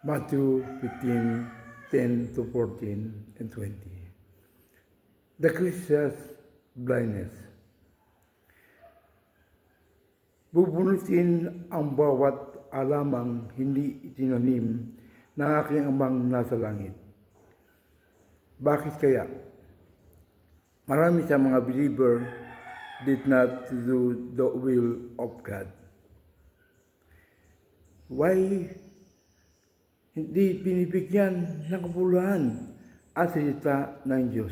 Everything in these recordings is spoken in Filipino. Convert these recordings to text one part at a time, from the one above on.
Matthew 15:10-14 and 20. The Christian's blindness. Bubunutin ang bawat alamang hindi itinanim ng aking amang nasa langit. Bakit kaya? Marami sa mga believer did not do the will of God. Why hindi binibigyan ng kabuluhan ang salita ng Diyos?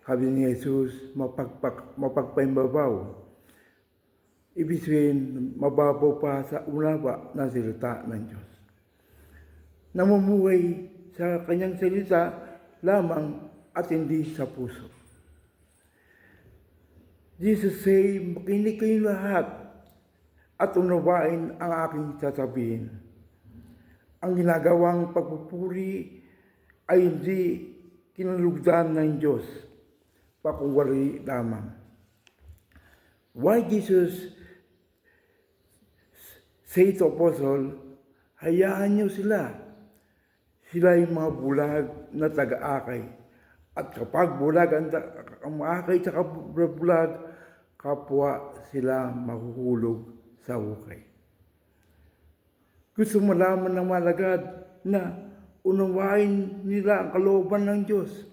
Sabi ni Jesus, mapagpaimbabaw. Ibig sabihin, mababaw pa sa unawa ng salita ng Diyos. Namumuhay sa kanyang salita lamang at hindi sa puso. Jesus say, makinig kayo lahat at unawain ang aking sasabihin. Ang ginagawang pagpupuri ay hindi kinalugdan ng Diyos, pakuwari lamang. Why Jesus say to Apostle, hayaan niyo sila. Sila yung mga bulag na taga-akay. At kapag bulag ang akay sa bulag, kapwa sila mahuhulog sa hukay. Gusto malaman ng malagad na unawain nila ang kalooban ng Diyos.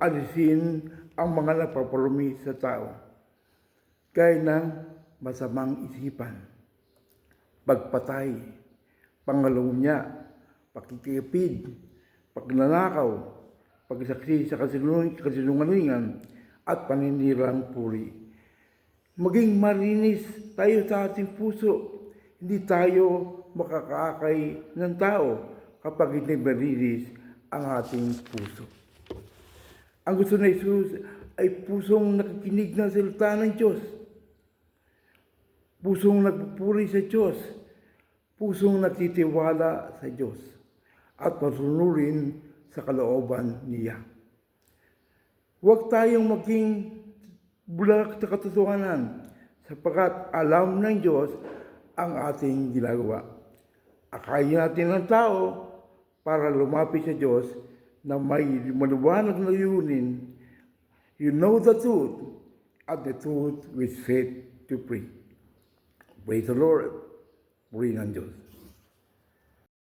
Alisin ang mga napaparumi sa tao. Gaya ng masamang isipan, pagpatay, pangalunya, pakikipid, pagnanakaw, pagsaksi sa kasinungalingan, at paninirang puri. Maging marinis tayo sa ating puso. Hindi tayo makakaakay ng tao kapag hindi marinis ang ating puso. Ang gusto ni Jesus ay pusong nakikinig ng salita ng Diyos. Pusong nagpupuri sa Diyos. Pusong nagtitiwala sa Diyos. At masunurin sa kalooban niya. Huwag tayong maging bulag sa katotohanan sapagkat alam ng Diyos ang ating ginagawa. Akayin natin ng tao para lumapit sa Diyos na may maliwanag na layunin. You know the truth, and the truth will set you free. Praise the Lord. Purihin ang Diyos.